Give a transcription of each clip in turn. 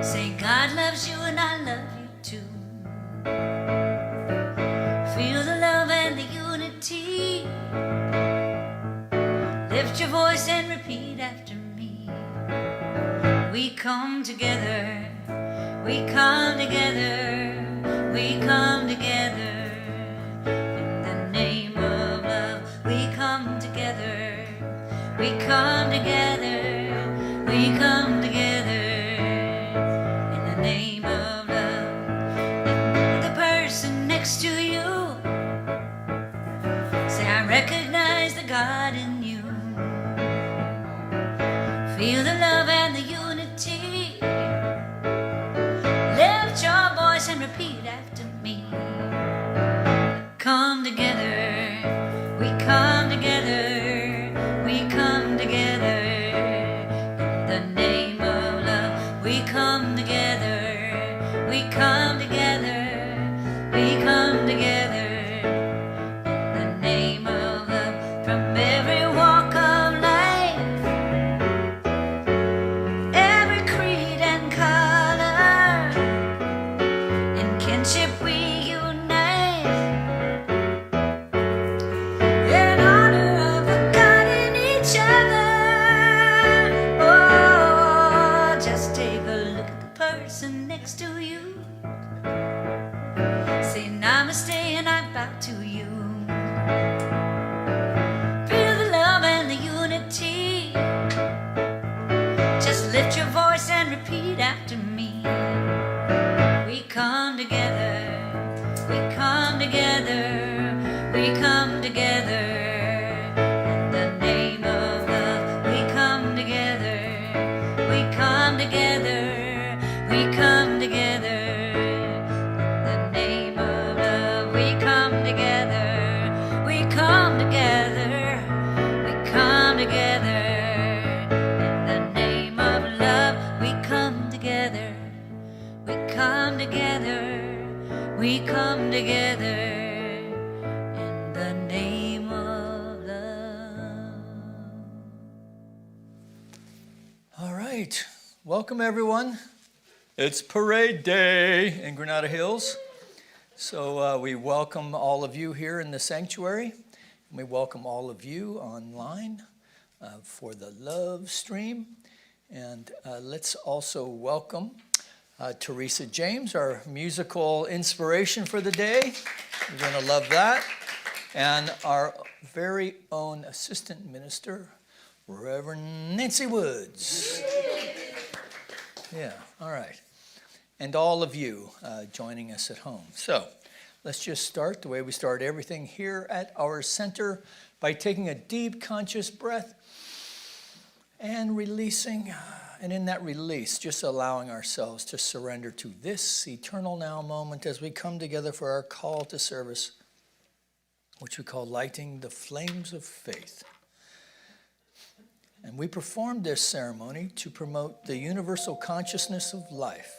Say God loves you and I love you too. Feel the love and the unity. Lift your voice and repeat after me. We come together, we come together, we come together. In the name of love, we come together, we come together, we come together. In the name of love, the person next to you, say, I recognize the God in you. Feel the love and the unity. Lift your voice and repeat after me. Come together, we come together, we come together. In the name of love, we come together, we come together, we come together. In the name of love, from every walk of life, every creed and color, in kinship we unite, in honor of the God in each other. Oh, just take a look at the person next to you. Say namaste and I bow to you. Feel the love and the unity. Just lift your voice and repeat after me. We come together, we come together, we come together. In the name of love, we come together, we come together, we come together. In the name of love, we come together, we come together, we come together. In the name of love, we come together, we come together, we come together. In the name of love. All right. Welcome, everyone. It's parade day in Granada Hills. So we welcome all of you here in the sanctuary. And we welcome all of you online for the love stream. And let's also welcome Teresa James, our musical inspiration for the day. You're going to love that. And our very own assistant minister, Reverend Nancy Woods. Yeah, all right. And all of you joining us at home. So let's just start the way we start everything here at our center by taking a deep conscious breath and releasing. And in that release, just allowing ourselves to surrender to this eternal now moment as we come together for our call to service, which we call lighting the flames of faith. And we perform this ceremony to promote the universal consciousness of life,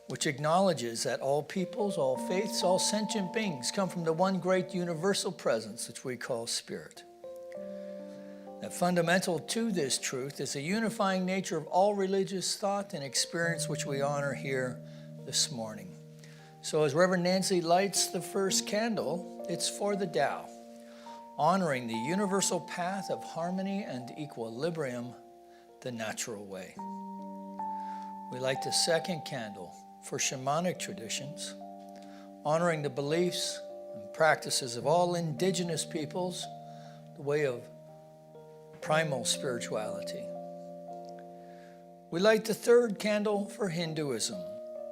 which acknowledges that all peoples, all faiths, all sentient beings come from the one great universal presence, which we call spirit. That fundamental to this truth is the unifying nature of all religious thought and experience, which we honor here this morning. So as Reverend Nancy lights the first candle, it's for the Tao, honoring the universal path of harmony and equilibrium, the natural way. We light the second candle for shamanic traditions, honoring the beliefs and practices of all indigenous peoples, the way of primal spirituality. We light the third candle for Hinduism,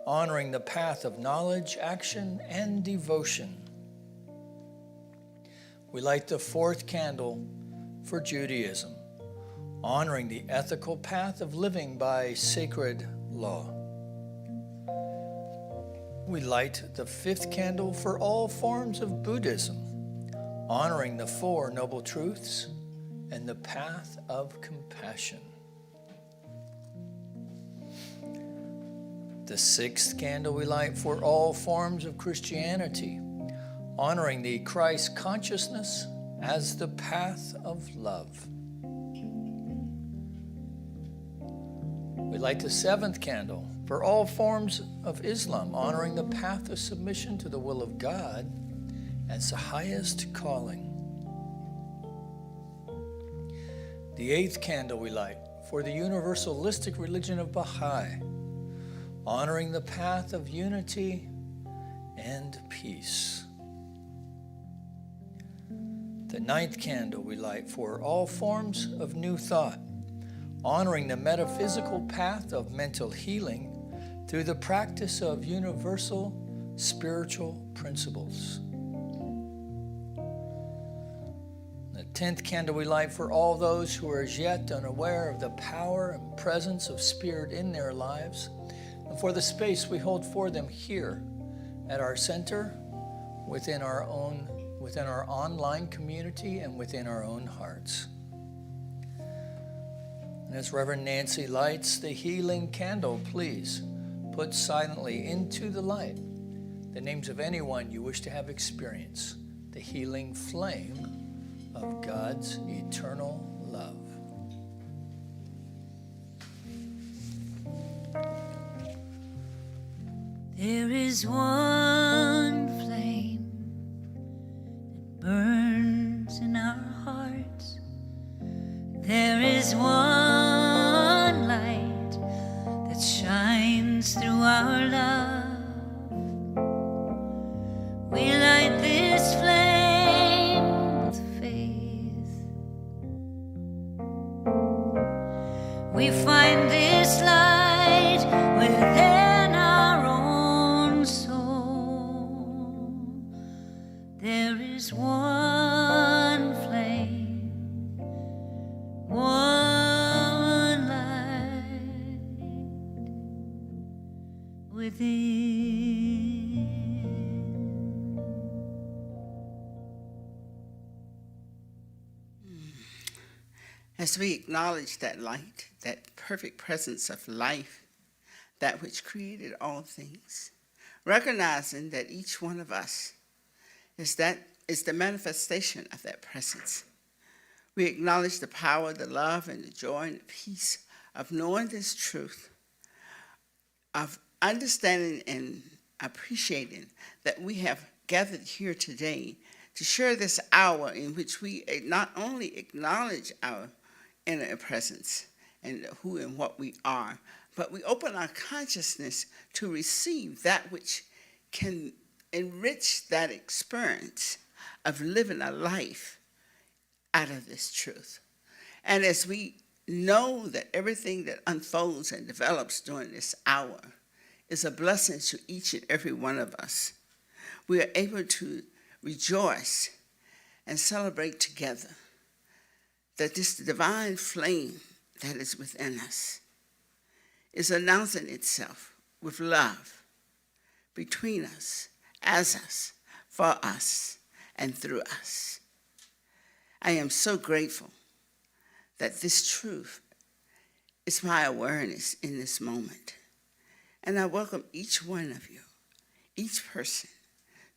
honoring the path of knowledge, action, and devotion. We light the fourth candle for Judaism, honoring the ethical path of living by sacred law. We light the fifth candle for all forms of Buddhism, honoring the Four Noble Truths and the path of compassion. The sixth candle we light for all forms of Christianity, honoring the Christ consciousness as the path of love. We light the seventh candle For all forms of Islam, honoring the path of submission to the will of God as the highest calling. The 8th candle we light for the universalistic religion of Baha'i, honoring the path of unity and peace. The 9th candle we light for all forms of new thought, honoring the metaphysical path of mental healing through the practice of universal spiritual principles. The 10th candle we light for all those who are as yet unaware of the power and presence of Spirit in their lives, and for the space we hold for them here at our center, within our online community, and within our own hearts. And as Reverend Nancy lights the healing candle, please put silently into the light the names of anyone you wish to have experience the healing flame of God's eternal love. There is one flame that burns in our hearts. There is one light that shines through our love. We light this flame with faith. We find this light within our own soul. There is one flame, one light within. As we acknowledge that light, that perfect presence of life, that which created all things, recognizing that each one of us is the manifestation of that presence. We acknowledge the power, the love, and the joy and the peace of knowing this truth, of understanding and appreciating that we have gathered here today to share this hour in which we not only acknowledge our inner presence and who and what we are, but we open our consciousness to receive that which can enrich that experience of living a life out of this truth. And as we know that everything that unfolds and develops during this hour is a blessing to each and every one of us, we are able to rejoice and celebrate together that this divine flame that is within us is announcing itself with love between us, as us, for us, and through us. I am so grateful that this truth is my awareness in this moment. And I welcome each one of you, each person,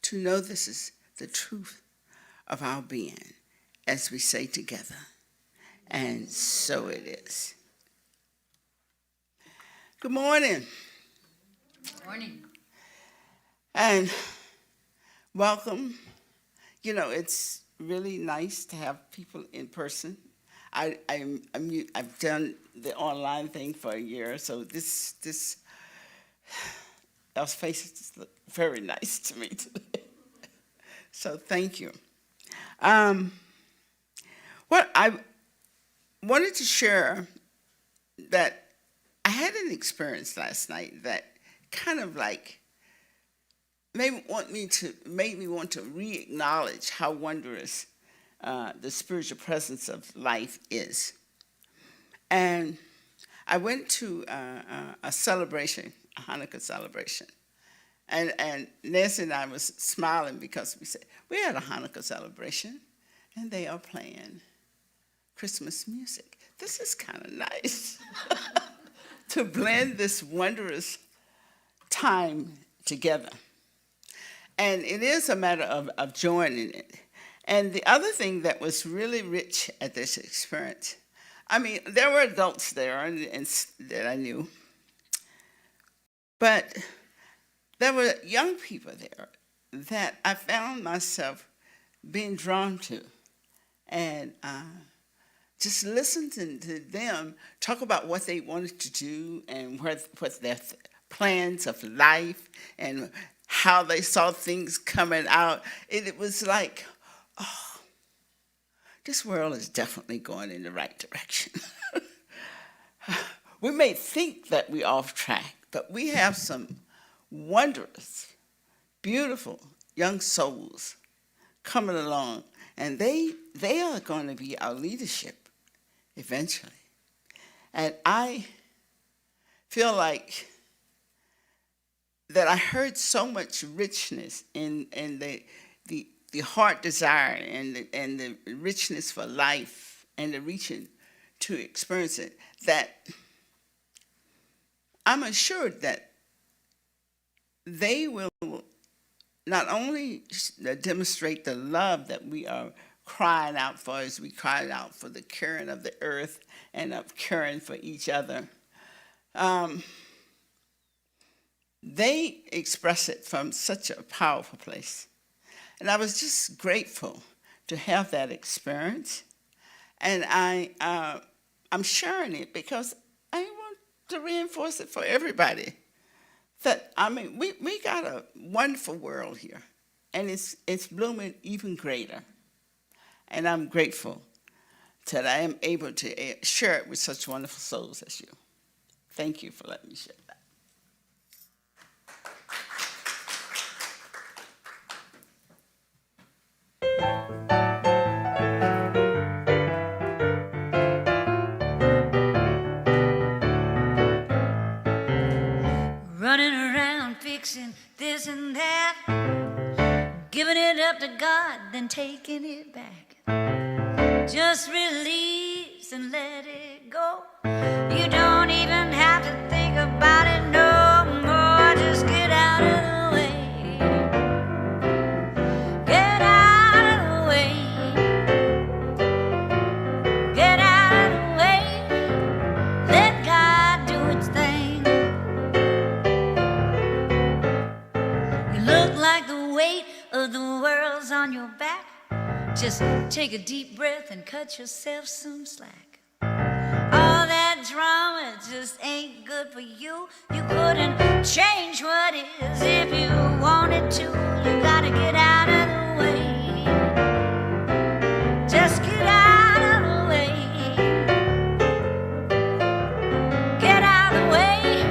to know this is the truth of our being, as we say together, and so it is. Good morning. Good morning. And welcome. You know, it's really nice to have people in person. I've done the online thing for a year, so this those faces look very nice to me today. So thank you. What I wanted to share, that I had an experience last night that kind of like made me want to re-acknowledge how wondrous the spiritual presence of life is. And I went to a celebration, a Hanukkah celebration. And Nancy and I was smiling because we said, we had a Hanukkah celebration, and they are playing Christmas music. This is kind of nice to blend this wondrous time together. And it is a matter of joining it. And the other thing that was really rich at this experience, I mean, there were adults there and that I knew, But there were young people there that I found myself being drawn to, and just listening to them talk about what they wanted to do and what their plans of life and how they saw things coming out. It was like, oh, this world is definitely going in the right direction. We may think that we're off track, but we have some wondrous, beautiful young souls coming along, and they are going to be our leadership eventually. And I feel like that I heard so much richness in the heart desire and the richness for life and the reaching to experience it, that I'm assured that they will not only demonstrate the love that we are crying out for as we cry out for the caring of the earth and of caring for each other, they express it from such a powerful place. And I was just grateful to have that experience. And I'm sharing it because I want to reinforce it for everybody. That, I mean, we got a wonderful world here, and it's blooming even greater. And I'm grateful that I am able to share it with such wonderful souls as you. Thank you for letting me share that. Running around fixing this and that, giving it up to God, then taking it back. Just release and let it go. You don't even have to think about it no more. Just get out of the way. Get out of the way. Get out of the way. Let God do its thing. You look like the weight of the world's on your back. Just take a deep breath and cut yourself some slack. All that drama just ain't good for you. You couldn't change what is if you wanted to. You gotta get out of the way. Just get out of the way. Get out of the way.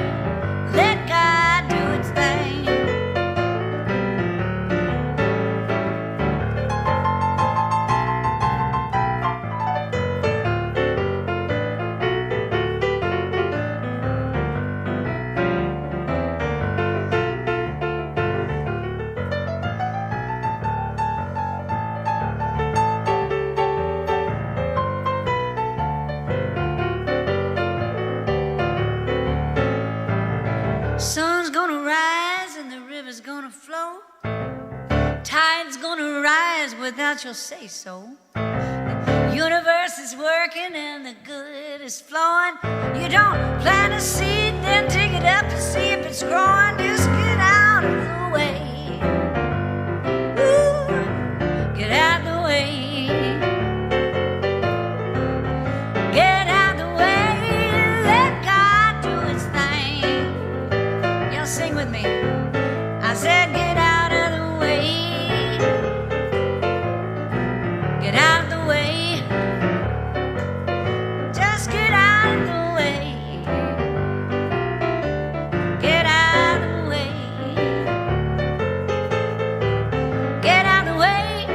Let God do its thing. Sun's gonna rise and the river's gonna flow. Tide's gonna rise without your say-so. The universe is working and the good is flowing. You don't plant a seed, then dig it up to see if it's growing. Just get out of the way. Ooh, get out of the way. Get out of the way. Let God do its thing. Y'all sing with me. I said get out of the way. Get out of the way. Just get out of the way. Get out of the way. Get out of the way.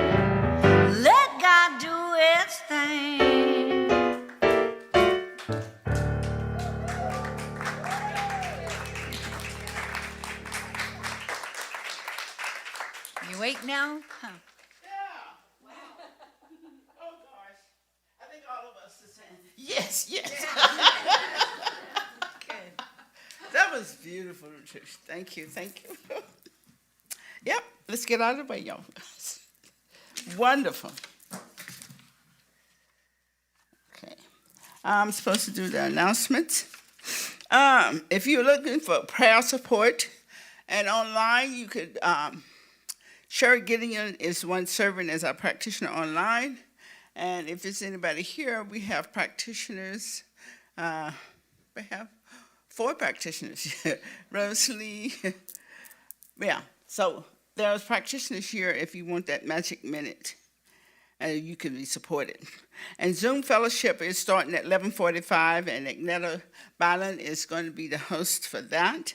Let God do its thing. You awake now? Huh. Yeah. Oh gosh. I think all of us are saying yes, yes. Good. That was beautiful, Trish. Thank you, thank you. Yep, let's get out of the way, y'all. Wonderful. Okay. I'm supposed to do the announcements. If you're looking for prayer support and online, you could, Sherry Gideon is one serving as our practitioner online. And if there's anybody here, we have practitioners. We have 4 practitioners. Rosalie, yeah. So there's practitioners here if you want that magic minute. You can be supported. And Zoom Fellowship is starting at 11:45, and Granada Byland is going to be the host for that.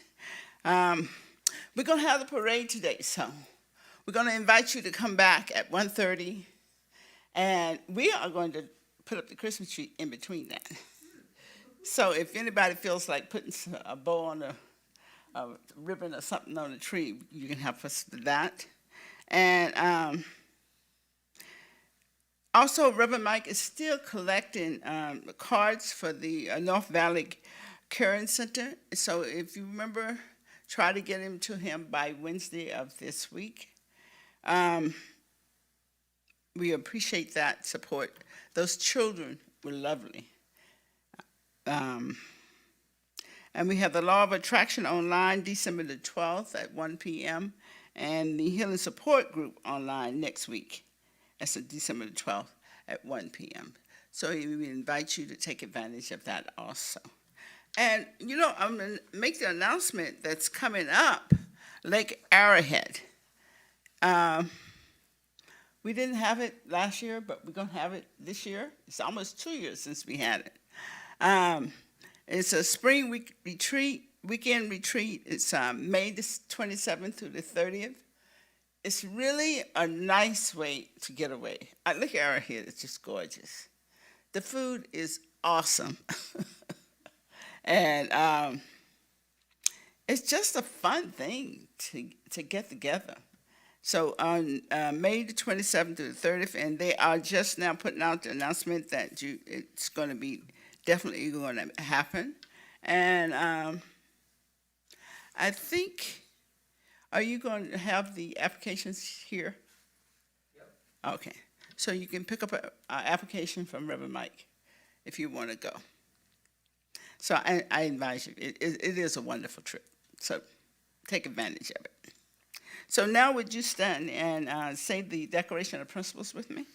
We're going to have the parade today, so we're going to invite you to come back at 1:30, and we are going to put up the Christmas tree in between that. So if anybody feels like putting a bow on a ribbon or something on the tree, you can help us with that. And also, Reverend Mike is still collecting cards for the North Valley Caring Center. So if you remember, try to get him to him by Wednesday of this week. We appreciate that support. Those children were lovely. And we have the Law of Attraction online December the 12th at 1 p.m. and the Healing Support Group online next week. That's December the 12th at 1 p.m. So we invite you to take advantage of that also. And, you know, I'm going to make the announcement that's coming up, Lake Arrowhead. We didn't have it last year, but we're going to have it this year. It's almost 2 years since we had it. It's a spring weekend retreat. It's May the 27th through the 30th. It's really a nice way to get away. Look at Arrowhead, it's just gorgeous. The food is awesome. And it's just a fun thing to get together. So on May the 27th to the 30th, and they are just now putting out the announcement that it's going to be definitely going to happen. And I think, are you going to have the applications here? Yep. Okay. So you can pick up an application from Reverend Mike if you want to go. So I advise you. It is a wonderful trip. So take advantage of it. So now would you stand and say the Declaration of Principles with me?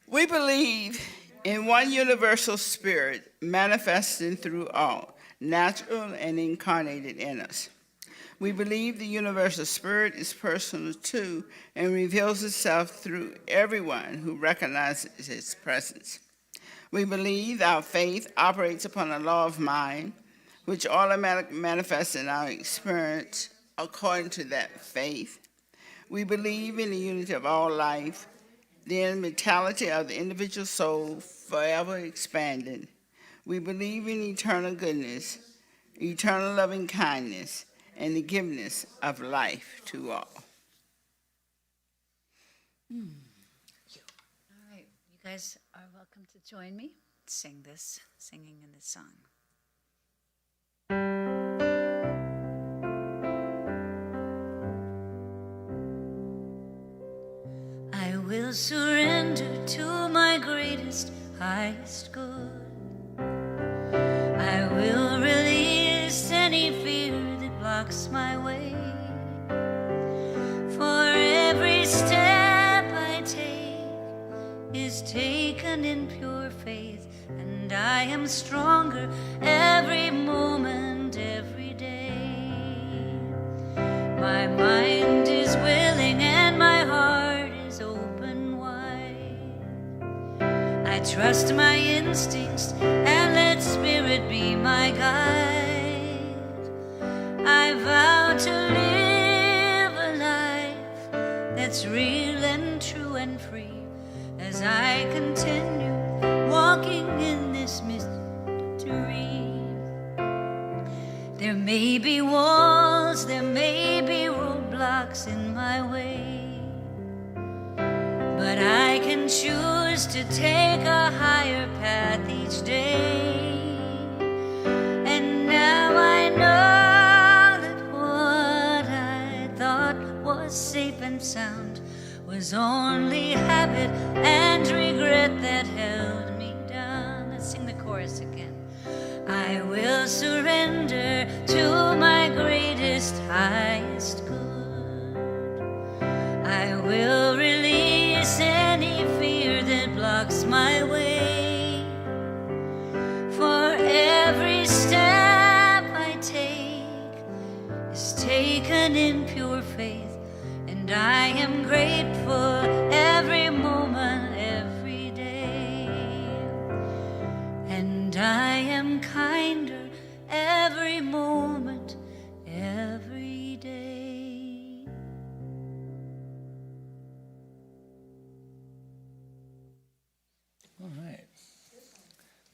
We believe in one universal spirit manifesting through all, natural and incarnated in us. We believe the universal spirit is personal too and reveals itself through everyone who recognizes its presence. We believe our faith operates upon a law of mind, which automatically manifests in our experience according to that faith. We believe in the unity of all life, the immortality of the individual soul forever expanding. We believe in eternal goodness, eternal loving kindness, and the giveness of life to all. All right, you guys are welcome to join me. Singing in this song. I will surrender to my greatest, highest good. I will release any fear that blocks my way. For every step I take is taken in pure faith, and I am stronger every moment, every day. My mind is willing and my heart is open wide. I trust my instincts and let spirit be my guide. I vow to live a life that's real and true and free as I continue walking in this mystery. There may be walls, there may be roadblocks in my way, but I can choose to take a higher path each day. And now I know that what I thought was safe and sound was only habit and regret that held me down. Let's sing the chorus again. surrender to my greatest, highest good. I will release any fear that blocks my way. For every step I take is taken in pure faith, and I am grateful every moment, every day. And I am kinder every moment, every day. All right.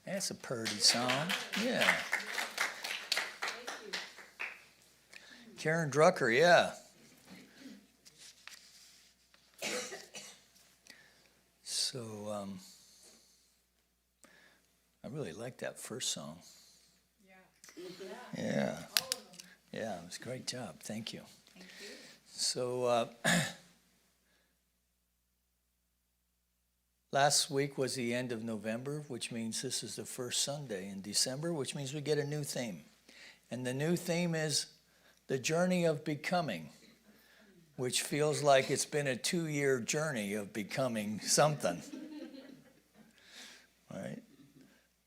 That's a pretty song. Yeah. Karen Drucker, yeah. So, I really like that first song. Yeah. Yeah, it was a great job. Thank you. Thank you. So, last week was the end of November, which means this is the first Sunday in December, which means we get a new theme. And the new theme is the journey of becoming, which feels like it's been a 2-year journey of becoming something. Right?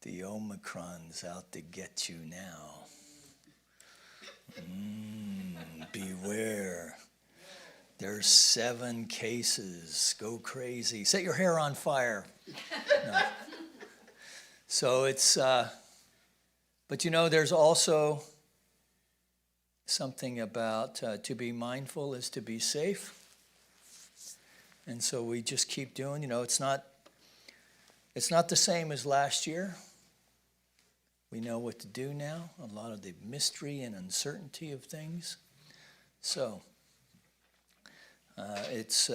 The Omicron's out to get you now. Beware. There's 7 cases. Go crazy. Set your hair on fire. No. So it's, but you know, there's also something about to be mindful is to be safe. And so we just keep doing, you know, it's not the same as last year. We know what to do now, a lot of the mystery and uncertainty of things. So it's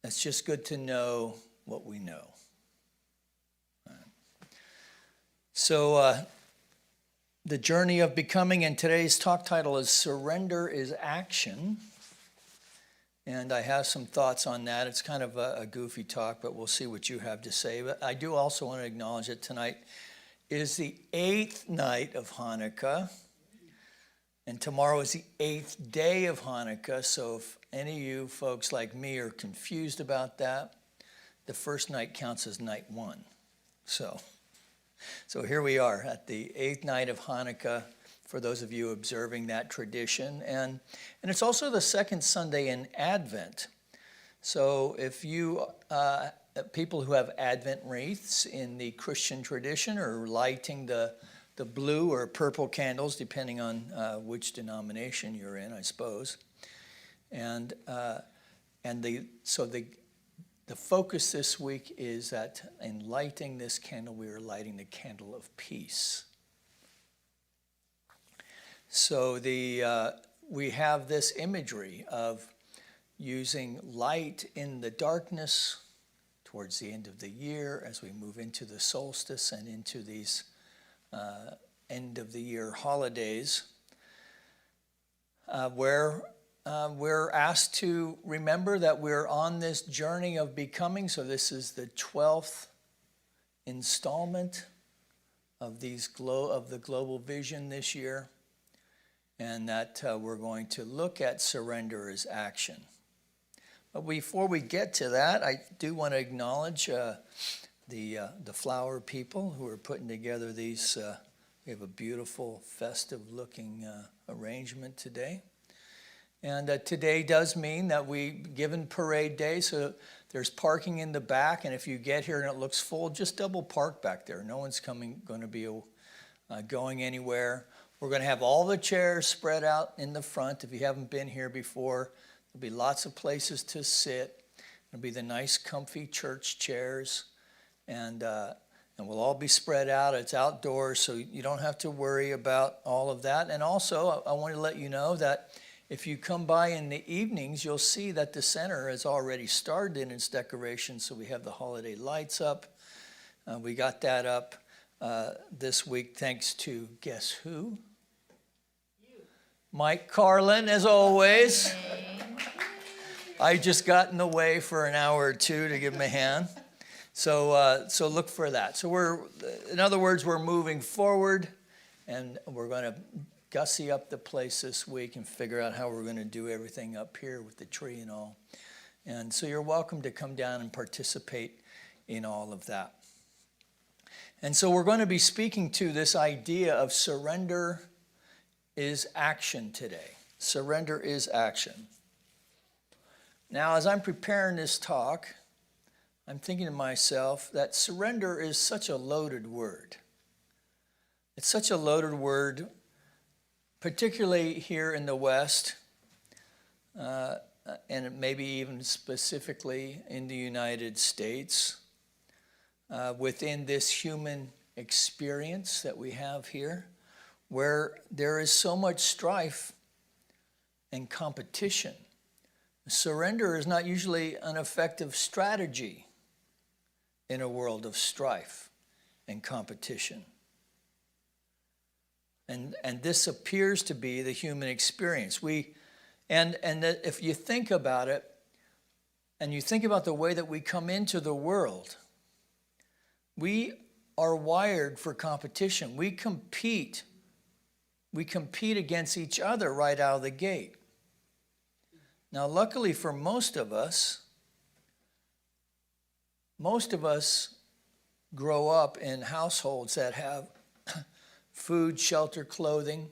just good to know what we know. So the journey of becoming, and today's talk title is Surrender is Action. And I have some thoughts on that. It's kind of a goofy talk, but we'll see what you have to say. But I do also want to acknowledge that tonight is the 8th night of Hanukkah. And tomorrow is the 8th day of Hanukkah. So if any of you folks like me are confused about that, the first night counts as night 1. So here we are at the 8th night of Hanukkah, for those of you observing that tradition. And it's also the second Sunday in Advent. So if you, people who have Advent wreaths in the Christian tradition are lighting the blue or purple candles, depending on which denomination you're in, I suppose. And the focus this week is that in lighting this candle, we are lighting the candle of peace. So we have this imagery of using light in the darkness towards the end of the year as we move into the solstice and into these end of the year holidays, where we're asked to remember that we're on this journey of becoming. So this is the 12th installment of the global vision this year. And that we're going to look at surrender as action. But before we get to that, I do want to acknowledge the flower people who are putting together these. We have a beautiful, festive-looking arrangement today. And today does mean that given Parade Day, so there's parking in the back. And if you get here and it looks full, just double park back there. No one's going to be going anywhere. We're going to have all the chairs spread out in the front. If you haven't been here before, there'll be lots of places to sit. It'll be the nice, comfy church chairs. And we'll all be spread out. It's outdoors, so you don't have to worry about all of that. And also, I want to let you know that if you come by in the evenings, you'll see that the center has already started in its decoration. So we have the holiday lights up. We got that up this week thanks to, guess who? Mike Carlin, as always. I just got in the way for an hour or two to give him a hand. So look for that. So in other words, we're moving forward, and we're going to gussy up the place this week and figure out how we're going to do everything up here with the tree and all. And so you're welcome to come down and participate in all of that. And so we're going to be speaking to this idea of surrender is action today. Surrender is action. Now, as I'm preparing this talk, I'm thinking to myself that surrender is such a loaded word. It's such a loaded word, particularly here in the West, and maybe even specifically in the United States, within this human experience that we have here, where there is so much strife and competition. Surrender is not usually an effective strategy in a world of strife and competition. And this appears to be the human experience. And that if you think about it, and you think about the way that we come into the world, we are wired for competition. We compete against each other right out of the gate. Now, luckily for most of us grow up in households that have food, shelter, clothing,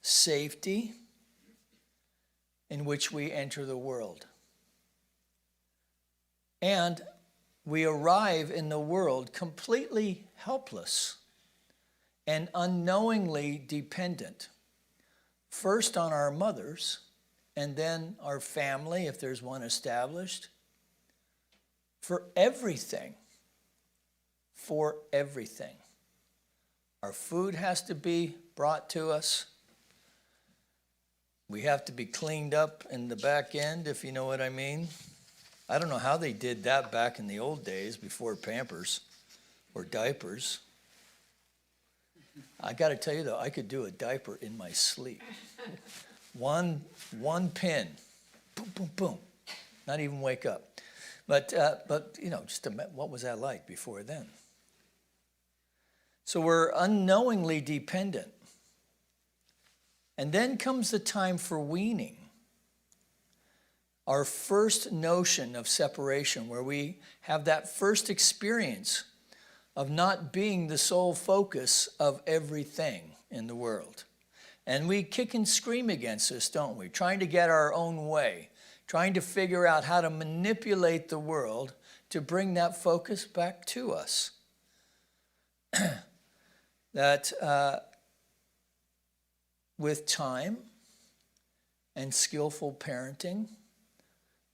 safety, in which we enter the world. And we arrive in the world completely helpless and unknowingly dependent, first on our mothers, and then our family, if there's one established, for everything. For everything. Our food has to be brought to us. We have to be cleaned up in the back end, if you know what I mean. I don't know how they did that back in the old days before Pampers or diapers. I got to tell you, though, I could do a diaper in my sleep. One pin, boom, boom, boom, not even wake up. But just what was that like before then? So we're unknowingly dependent. And then comes the time for weaning. Our first notion of separation, where we have that first experience of not being the sole focus of everything in the world. And we kick and scream against this, don't we? Trying to get our own way, trying to figure out how to manipulate the world to bring that focus back to us. That with time and skillful parenting,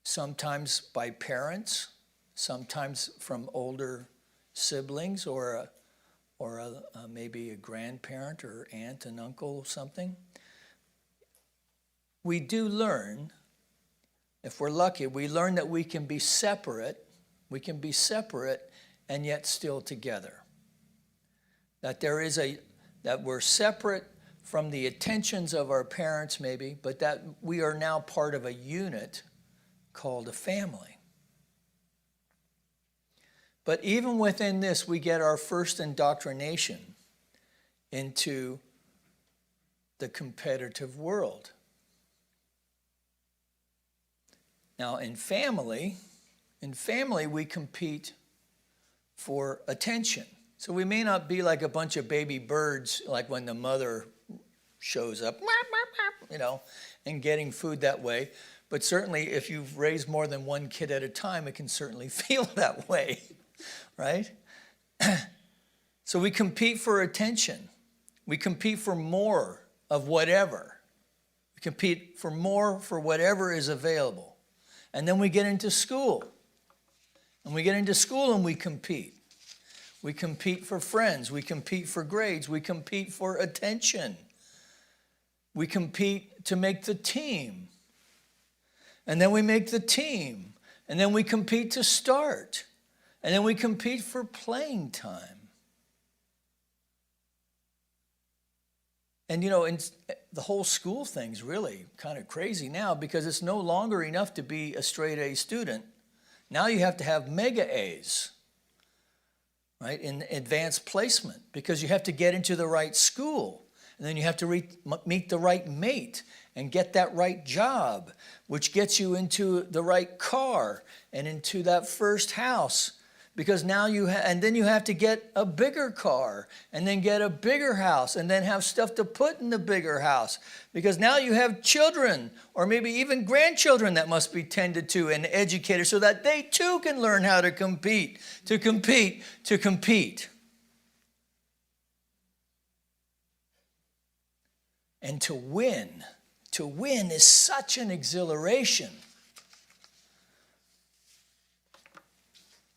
sometimes by parents, sometimes from older siblings or maybe a grandparent or aunt and uncle or something, we do learn, if we're lucky, we learn that we can be separate and yet still together. That that we're separate from the attentions of our parents maybe, but that we are now part of a unit called a family. But even within this, we get our first indoctrination into the competitive world. Now, in family, we compete for attention. So we may not be like a bunch of baby birds, like when the mother shows up, and getting food that way. But certainly, if you've raised more than one kid at a time, it can certainly feel that way, right? So we compete for attention. We compete for more of whatever. We compete for more for whatever is available. And then we get into school. And we get into school and we compete. We compete for friends. We compete for grades. We compete for attention. We compete to make the team. And then we make the team. And then we compete to start. And then we compete for playing time. And the whole school thing's really kind of crazy now, because it's no longer enough to be a straight A student. Now you have to have mega A's. right, in advanced placement, because you have to get into the right school, and then you have to meet the right mate and get that right job, which gets you into the right car and into that first house. Because now and then you have to get a bigger car and then get a bigger house and then have stuff to put in the bigger house. Because now you have children or maybe even grandchildren that must be tended to and educated so that they too can learn how to compete. And to win is such an exhilaration.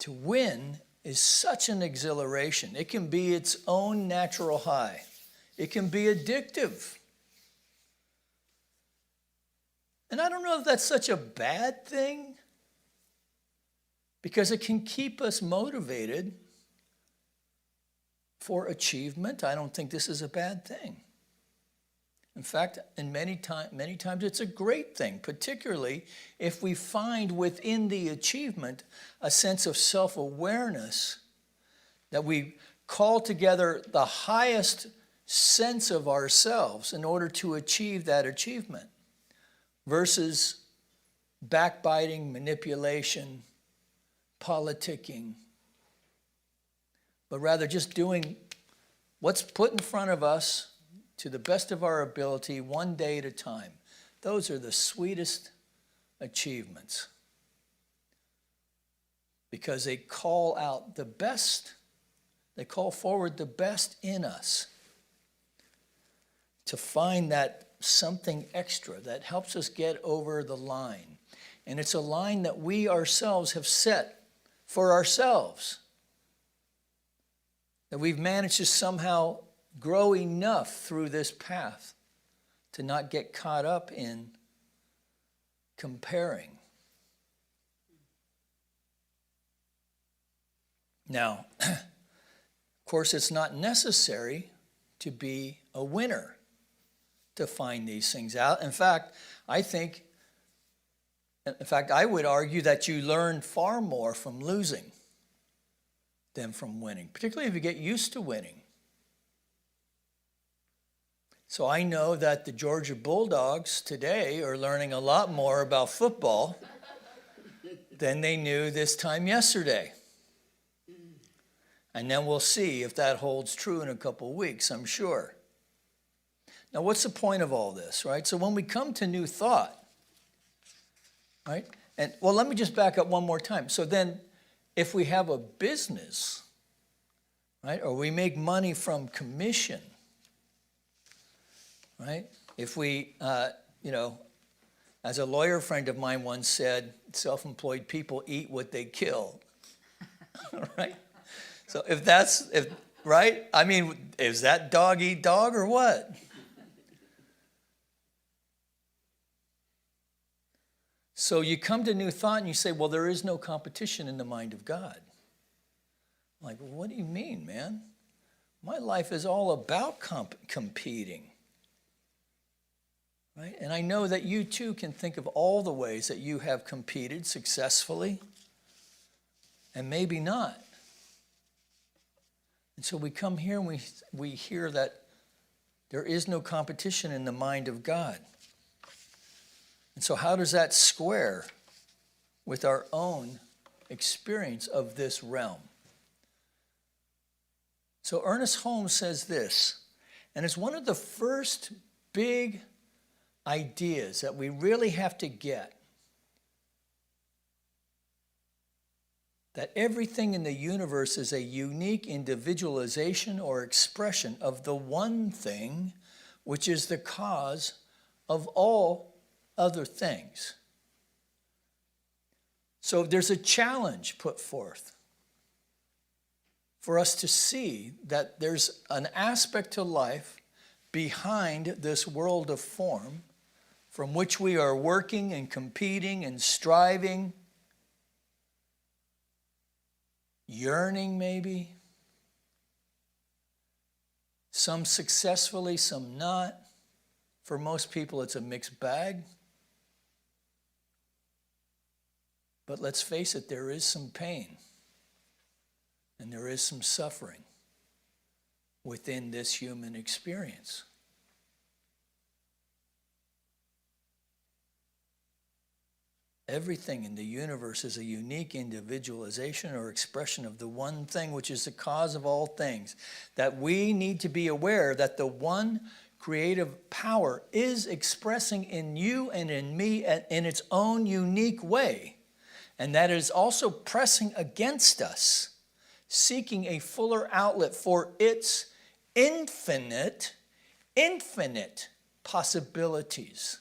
To win is such an exhilaration. It can be its own natural high. It can be addictive. And I don't know if that's such a bad thing, because it can keep us motivated for achievement. I don't think this is a bad thing. In fact, many times it's a great thing, particularly if we find within the achievement a sense of self-awareness, that we call together the highest sense of ourselves in order to achieve that achievement, versus backbiting, manipulation, politicking, but rather just doing what's put in front of us to the best of our ability, one day at a time. Those are the sweetest achievements, because they call out the best, they call forward the best in us to find that something extra that helps us get over the line. And it's a line that we ourselves have set for ourselves, that we've managed to somehow grow enough through this path to not get caught up in comparing. Now, of course, it's not necessary to be a winner to find these things out. In fact, I would argue that you learn far more from losing than from winning, particularly if you get used to winning. So I know that the Georgia Bulldogs today are learning a lot more about football than they knew this time yesterday. And then we'll see if that holds true in a couple of weeks, I'm sure. Now, what's the point of all this, right? So when we come to new thought, right? And well, let me just back up one more time. So then if we have a business, right, or we make money from commission, right? If we, as a lawyer friend of mine once said, self-employed people eat what they kill, right? So right? I mean, is that dog eat dog or what? So you come to new thought and you say, well, there is no competition in the mind of God. I'm like, well, what do you mean, man? My life is all about competing. Right? And I know that you too can think of all the ways that you have competed successfully, and maybe not. And so we come here and we hear that there is no competition in the mind of God. And so how does that square with our own experience of this realm? So Ernest Holmes says this, and it's one of the first big ideas that we really have to get, that everything in the universe is a unique individualization or expression of the one thing which is the cause of all other things. So there's a challenge put forth for us to see that there's an aspect to life behind this world of form from which we are working and competing and striving, yearning maybe, some successfully, some not. For most people, it's a mixed bag. But let's face it, there is some pain. And there is some suffering within this human experience. Everything in the universe is a unique individualization or expression of the one thing which is the cause of all things. That we need to be aware that the one creative power is expressing in you and in me in its own unique way. And that is also pressing against us, seeking a fuller outlet for its infinite possibilities.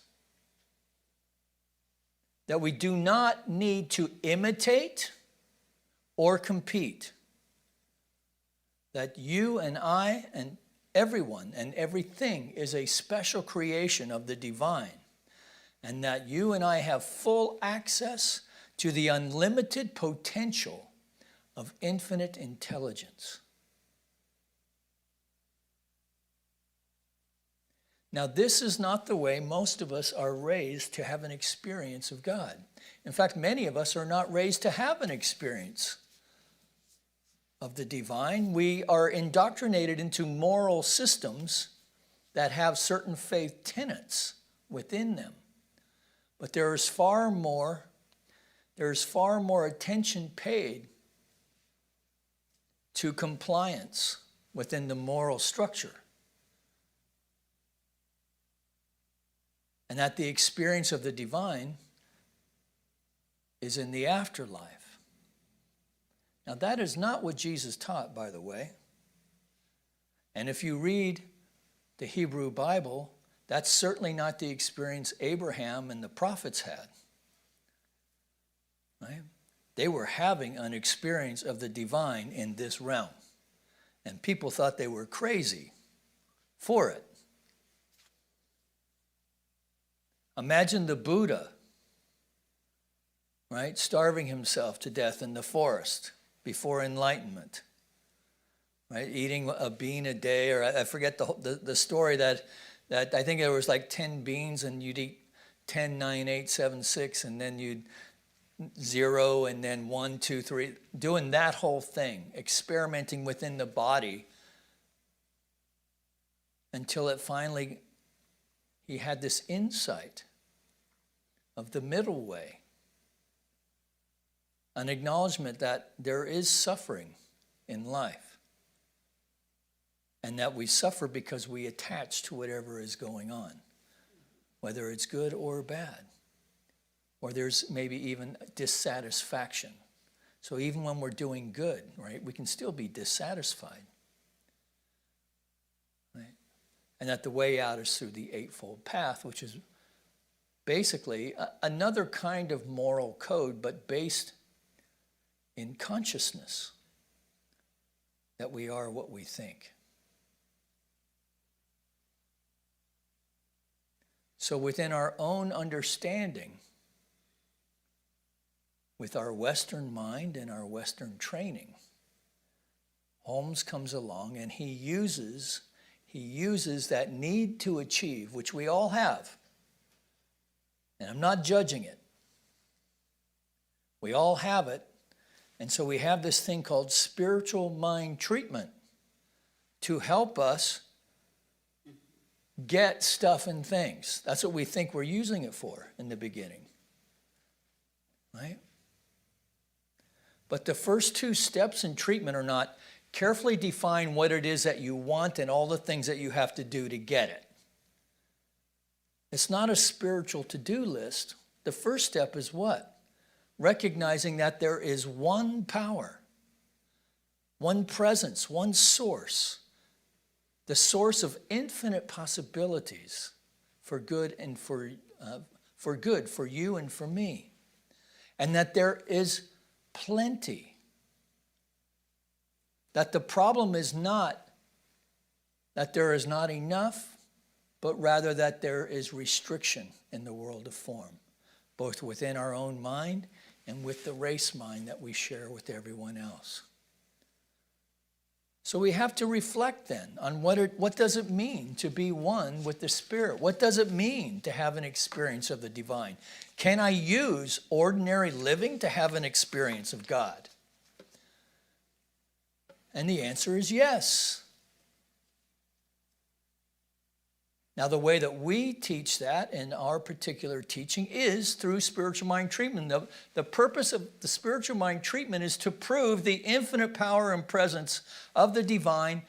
That we do not need to imitate or compete. That you and I and everyone and everything is a special creation of the divine. And that you and I have full access to the unlimited potential of infinite intelligence. Now, this is not the way most of us are raised to have an experience of God. In fact, many of us are not raised to have an experience of the divine. We are indoctrinated into moral systems that have certain faith tenets within them. But there's far more attention paid to compliance within the moral structure. And that the experience of the divine is in the afterlife. Now, that is not what Jesus taught, by the way. And if you read the Hebrew Bible, that's certainly not the experience Abraham and the prophets had. Right? They were having an experience of the divine in this realm. And people thought they were crazy for it. Imagine the Buddha, right, starving himself to death in the forest before enlightenment, right, eating a bean a day, or I forget the story that I think there was like 10 beans and you'd eat 10, 9, 8, 7, 6, and then you'd 0 and then 1, 2, 3, doing that whole thing, experimenting within the body until it finally, he had this insight of the middle way, an acknowledgement that there is suffering in life, and that we suffer because we attach to whatever is going on, whether it's good or bad, or there's maybe even dissatisfaction. So even when we're doing good, right, we can still be dissatisfied, right? And that the way out is through the Eightfold Path, which is basically another kind of moral code, but based in consciousness, that we are what we think. So within our own understanding, with our Western mind and our Western training, Holmes comes along and he uses that need to achieve, which we all have. And I'm not judging it. We all have it. And so we have this thing called spiritual mind treatment to help us get stuff and things. That's what we think we're using it for in the beginning. Right? But the first two steps in treatment are not carefully define what it is that you want and all the things that you have to do to get it. It's not a spiritual to-do list. The first step is what? Recognizing that there is one power, one presence, one source, the source of infinite possibilities for good and for good for you and for me, and that there is plenty. That the problem is not that there is not enough, but rather that there is restriction in the world of form, both within our own mind and with the race mind that we share with everyone else. So we have to reflect then on what does it mean to be one with the Spirit? What does it mean to have an experience of the divine? Can I use ordinary living to have an experience of God? And the answer is yes. Now, the way that we teach that in our particular teaching is through spiritual mind treatment. The purpose of the spiritual mind treatment is to prove the infinite power and presence of the divine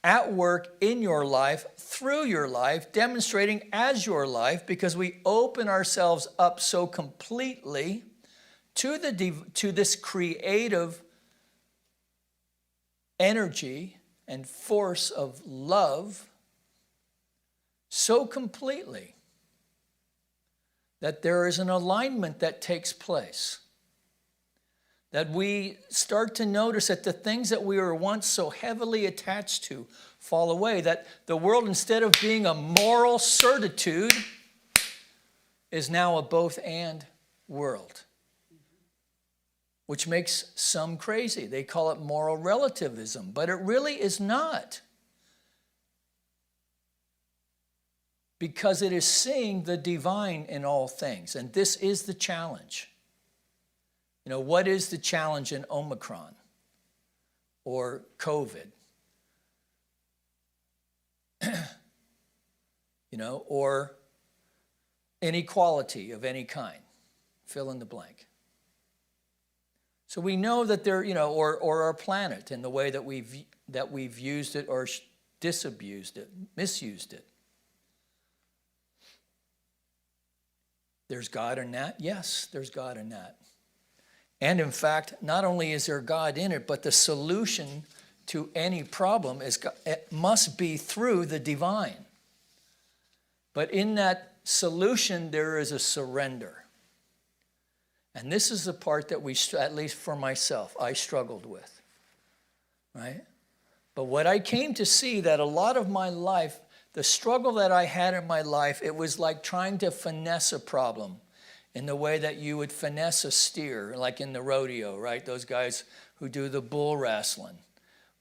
at work in your life, through your life, demonstrating as your life, because we open ourselves up so completely to this creative energy and force of love so completely that there is an alignment that takes place. That we start to notice that the things that we were once so heavily attached to fall away. That the world, instead of being a moral certitude, is now a both and world. Which makes some crazy. They call it moral relativism, but it really is not. Because it is seeing the divine in all things. And this is the challenge. You know, what is the challenge in Omicron or COVID? You know, or inequality of any kind. Fill in the blank. So we know that there, you know, or our planet and the way that we've used it or disabused it, misused it. There's God in that? Yes, there's God in that. And in fact, not only is there God in it, but the solution to any problem it must be through the divine. But in that solution, there is a surrender. And this is the part that at least for myself, I struggled with, right? But what I came to see that a lot of my life, the struggle that I had in my life, it was like trying to finesse a problem in the way that you would finesse a steer, like in the rodeo, right? Those guys who do the bull wrestling,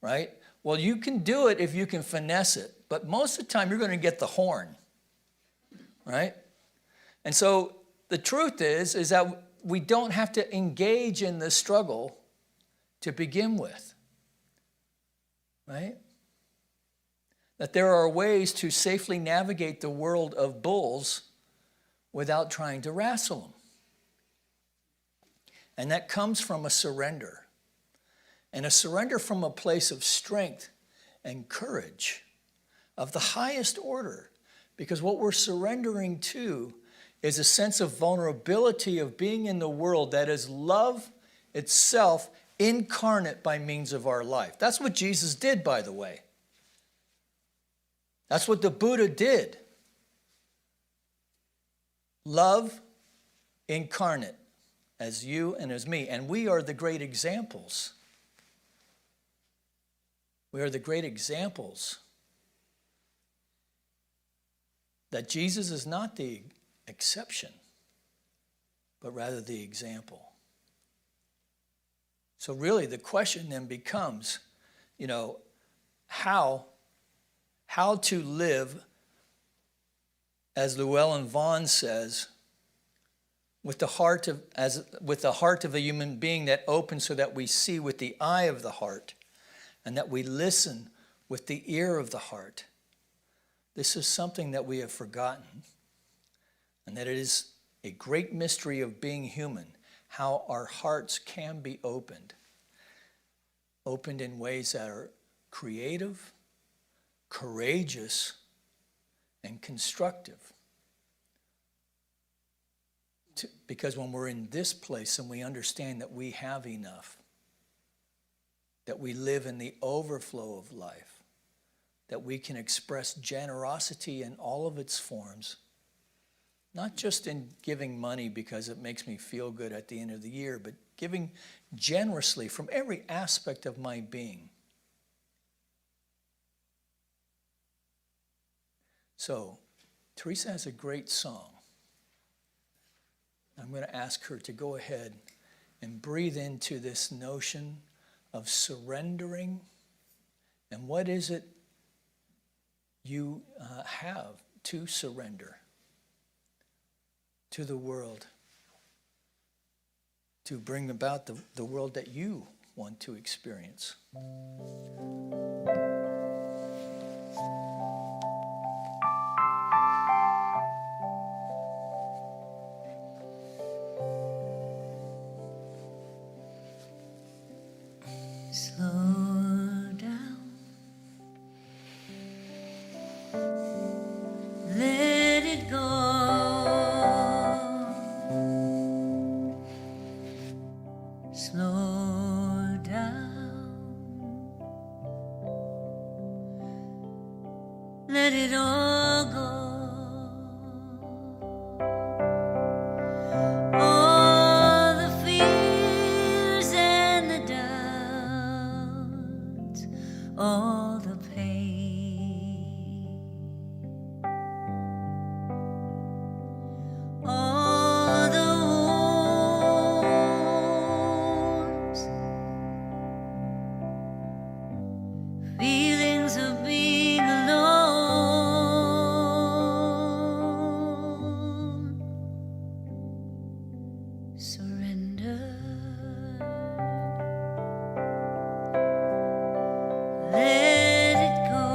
right? Well, you can do it if you can finesse it, but most of the time you're going to get the horn, right? And so the truth is that we don't have to engage in the struggle to begin with, right? That there are ways to safely navigate the world of bulls without trying to wrestle them. And that comes from a surrender. And a surrender from a place of strength and courage of the highest order. Because what we're surrendering to is a sense of vulnerability of being in the world that is love itself incarnate by means of our life. That's what Jesus did, by the way. That's what the Buddha did. Love incarnate as you and as me. And we are the great examples. We are the great examples that Jesus is not the exception, but rather the example. So really the question then becomes, you know, how to live, as Llewellyn Vaughan says, with the heart of a human being that opens so that we see with the eye of the heart and that we listen with the ear of the heart. This is something that we have forgotten, and that it is a great mystery of being human, how our hearts can be opened in ways that are creative, courageous, and constructive. Because when we're in this place and we understand that we have enough, that we live in the overflow of life, that we can express generosity in all of its forms, not just in giving money because it makes me feel good at the end of the year, but giving generously from every aspect of my being. So, Teresa has a great song. I'm going to ask her to go ahead and breathe into this notion of surrendering. And what is it you have to surrender to the world to bring about the world that you want to experience. Slow down. Let it go. Slow down. Let it all go. All the fears and the doubts, all the pain, all the wounds, feelings of being alone. Surrender. Let it go.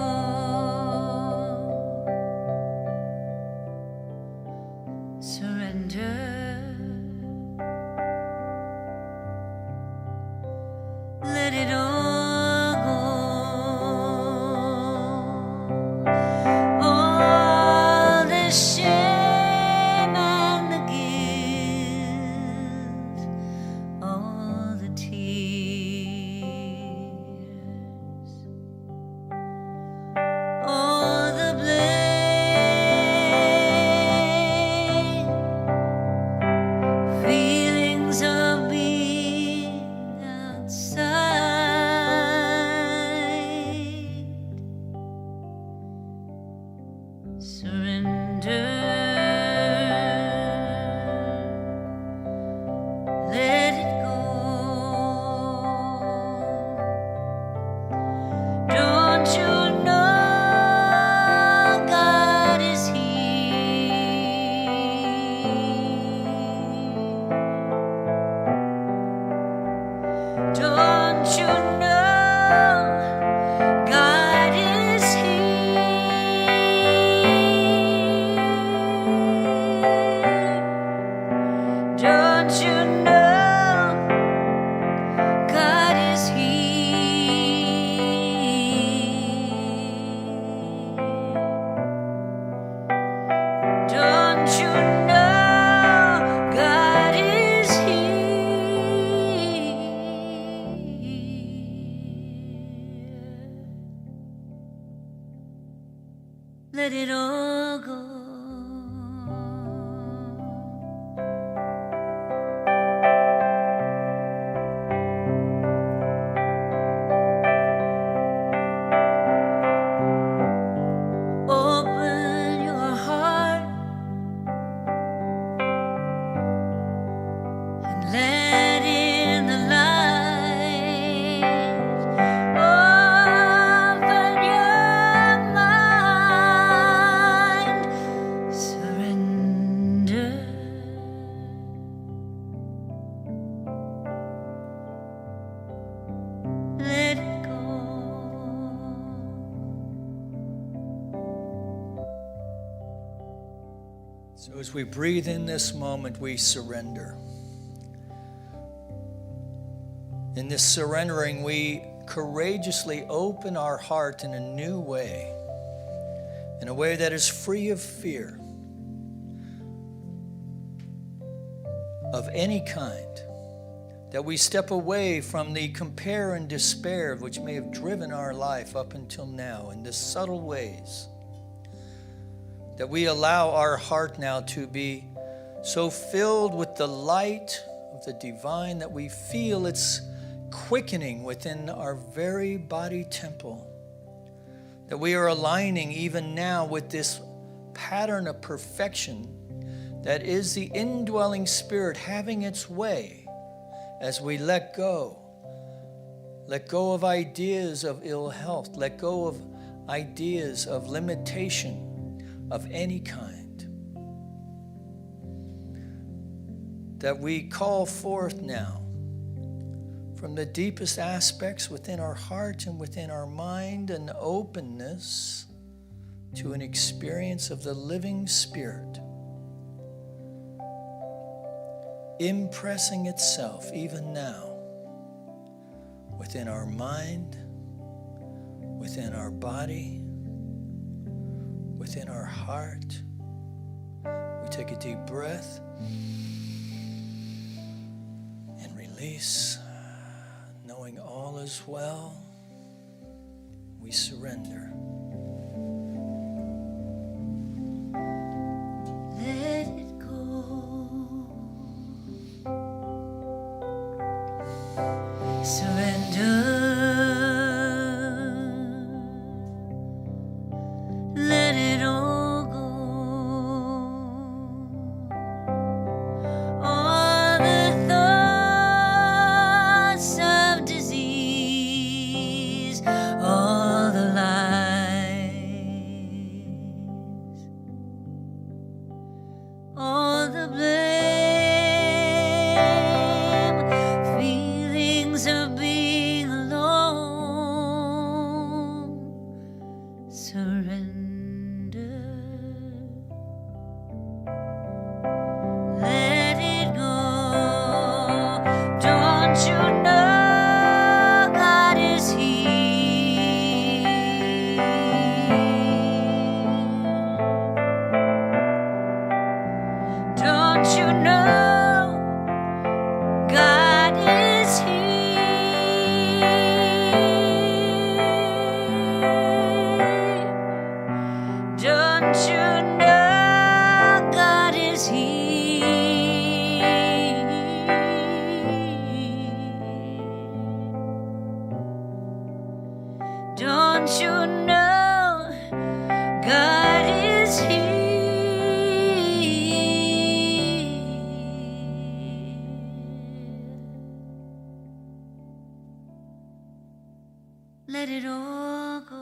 Surrender. Let it all go. All the shame and the guilt, all the tears, all the blame, feelings of being outside. Surrender. Let it go. Don't you know God is here? Don't you know God is here? Don't you know God is here? Don't you know God is here? Let it all go. Open your heart and let in the light. Open your mind. Surrender. Let it go. So as we breathe in this moment, we surrender. In this surrendering, we courageously open our heart in a new way, in a way that is free of fear of any kind, that we step away from the compare and despair which may have driven our life up until now in the subtle ways, that we allow our heart now to be so filled with the light of the divine that we feel its quickening within our very body temple, that we are aligning even now with this pattern of perfection that is the indwelling Spirit having its way as we let go of ideas of ill health, let go of ideas of limitation of any kind, that we call forth now from the deepest aspects within our heart and within our mind, an openness to an experience of the living Spirit, impressing itself even now within our mind, within our body, within our heart. We take a deep breath and release, knowing all is well. We surrender. Let it go. Surrender. Let it all go. All the thoughts of disease, all the lies, all the blame, feelings of being alone. Surrender. Let it go. Don't you know God is here? Don't you know God is here? Don't you know God is here? Don't you know God is here? Let it all go.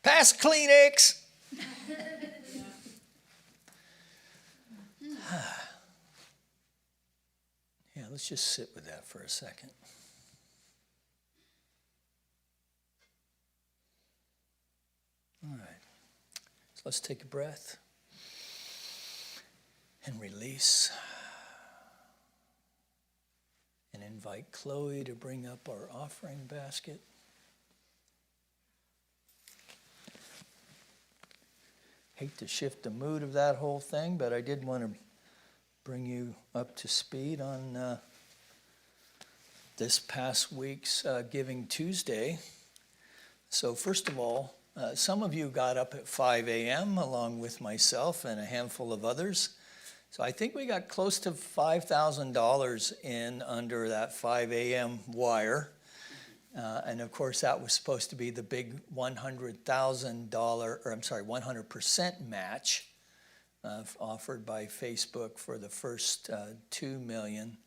Pass Kleenex. Yeah, let's just sit with that for a second. All right. So let's take a breath and release. And invite Chloe to bring up our offering basket. Hate to shift the mood of that whole thing, but I did want to bring you up to speed on this past week's Giving Tuesday. So first of all, some of you got up at 5 a.m. along with myself and a handful of others. So I think we got close to $5,000 in under that 5 a.m. wire. And of course, that was supposed to be the big $100% match offered by Facebook for the first 2 million,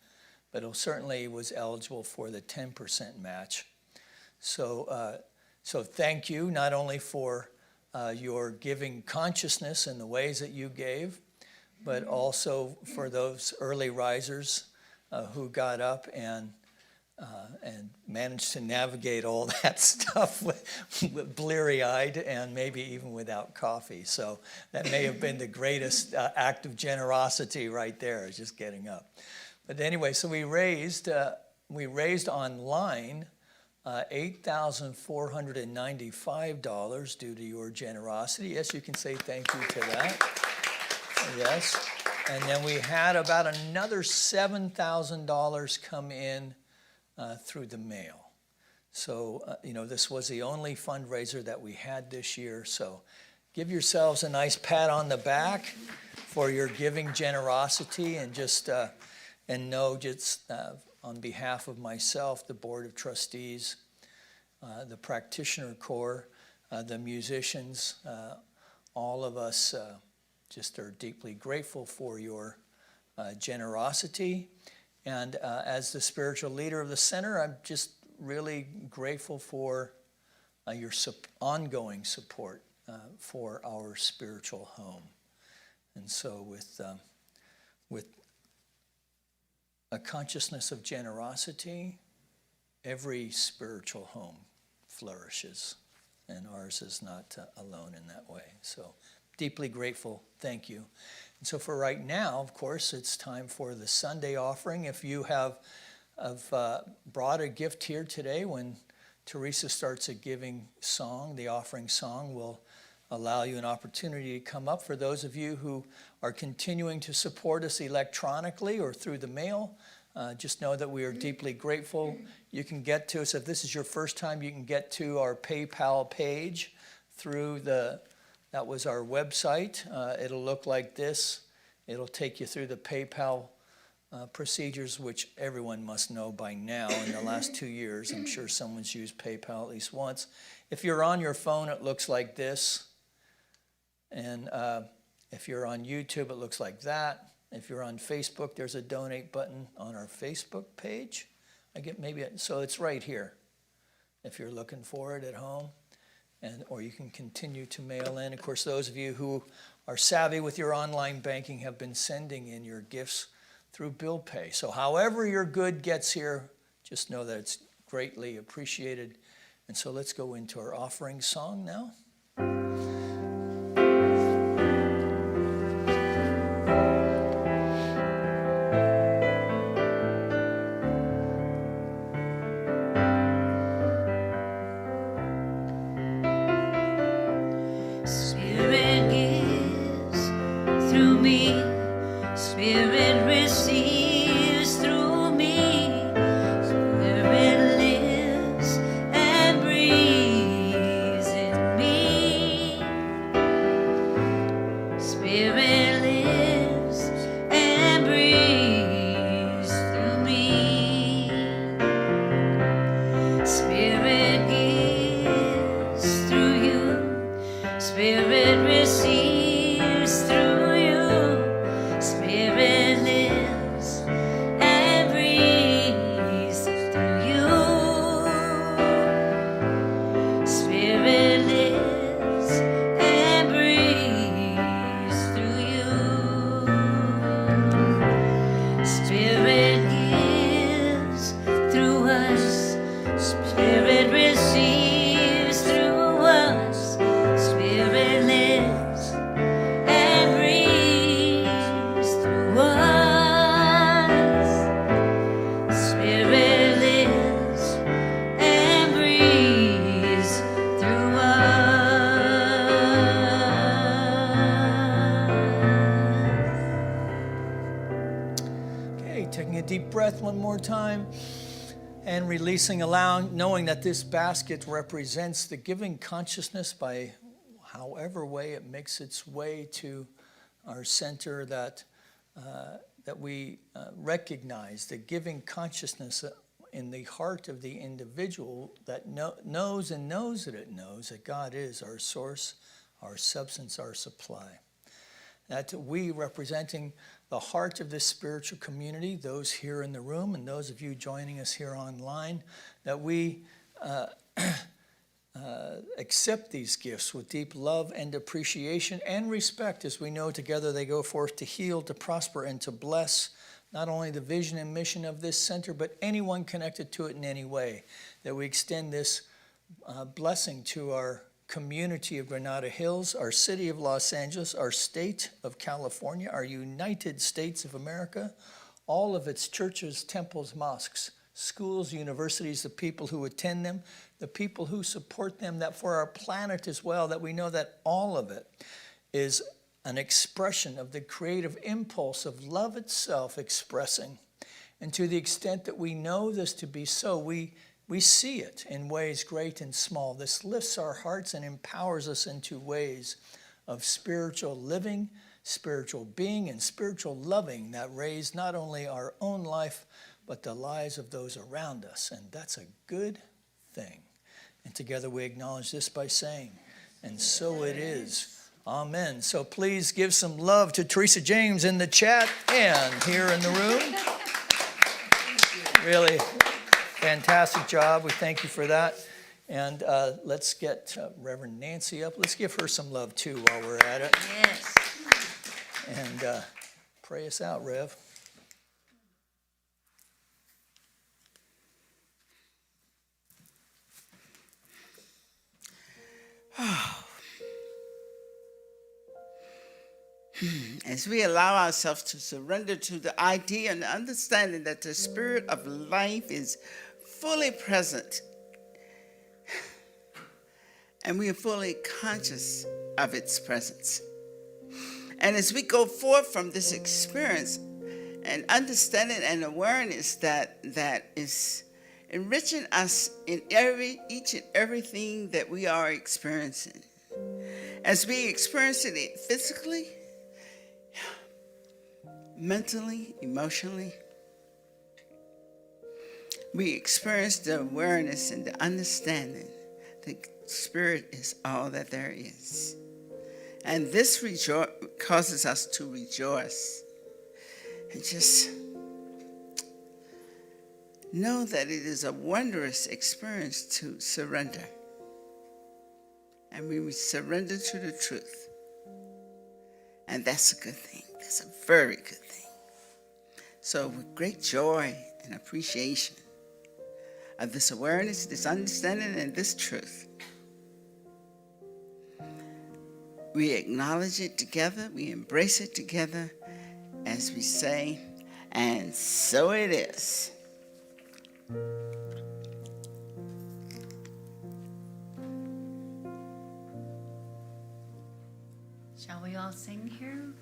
but it certainly was eligible for the 10% match. So thank you not only for your giving consciousness and the ways that you gave, but also for those early risers who got up and managed to navigate all that stuff with bleary-eyed and maybe even without coffee. So that may have been the greatest act of generosity right there, is just getting up. But anyway, so we raised online $8,495 due to your generosity. Yes, you can say thank you to that. Yes. And then we had about another $7,000 come in through the mail. So, this was the only fundraiser that we had this year. So give yourselves a nice pat on the back for your giving generosity, and just know on behalf of myself, the Board of Trustees, the Practitioner Corps, the musicians, all of us just are deeply grateful for your generosity. And as the spiritual leader of the center, I'm just really grateful for your ongoing support for our spiritual home. And so with a consciousness of generosity, every spiritual home flourishes, and ours is not alone in that way. So deeply grateful, thank you. And so for right now, of course, it's time for the Sunday offering. If you have brought a gift here today, when Teresa starts a giving song, the offering song will allow you an opportunity to come up. For those of you who are continuing to support us electronically or through the mail, just know that we are deeply grateful. You can get to us, if this is your first time, you can get to our PayPal page through that was our website. It'll look like this. It'll take you through the PayPal procedures, which everyone must know by now. In the last 2 years, I'm sure someone's used PayPal at least once. If you're on your phone, it looks like this. And if you're on YouTube, it looks like that. If you're on Facebook, there's a donate button on our Facebook page. So it's right here if you're looking for it at home. Or you can continue to mail in. Of course, those of you who are savvy with your online banking have been sending in your gifts through bill pay. So however your good gets here, just know that it's greatly appreciated. And so let's go into our offering song now. Spirit gives through me, Spirit receives through me, Spirit lives and breathes in me, Spirit lives and breathes through me, Spirit gives through you, Spirit receives through you, Spirit lives and breathes through you, Spirit lives and breathes through you, Spirit gives through us, Spirit receives through us, Spirit lives and breathes through us, Spirit lives and breathes through us. Okay, taking a deep breath one more time and releasing, allowing, knowing that this basket represents the giving consciousness by however way it makes its way to our center, that we recognize the giving consciousness in the heart of the individual that knows that it knows that God is our source, our substance, our supply. That we, representing the heart of this spiritual community, those here in the room and those of you joining us here online, that we accept these gifts with deep love and appreciation and respect, as we know together they go forth to heal, to prosper, and to bless not only the vision and mission of this center, but anyone connected to it in any way. That we extend this blessing to our community of Granada Hills, our city of Los Angeles, our state of California, our United States of America, all of its churches, temples, mosques, schools, universities, the people who attend them, the people who support them, that for our planet as well, that we know that all of it is an expression of the creative impulse of love itself expressing. And to the extent that we know this to be so, we see it in ways great and small. This lifts our hearts and empowers us into ways of spiritual living, spiritual being, and spiritual loving that raise not only our own life, but the lives of those around us. And that's a good thing. And together we acknowledge this by saying, and so it is. Amen. So please give some love to Teresa James in the chat and here in the room. Really fantastic job. We thank you for that. And let's get Reverend Nancy up. Let's give her some love too while we're at it. Yes. And pray us out, Rev. As we allow ourselves to surrender to the idea and the understanding that the spirit of life is fully present, and we are fully conscious of its presence. And as we go forth from this experience and understanding and awareness that is enriching us in each and everything that we are experiencing, as we experience it physically, mentally, emotionally, we experience the awareness and the understanding that spirit is all that there is. And this causes us to rejoice and just know that it is a wondrous experience to surrender. And we surrender to the truth. And that's a good thing. That's a very good thing. So with great joy and appreciation of this awareness, this understanding, and this truth, we acknowledge it together, we embrace it together as we say, and so it is. Shall we all sing here?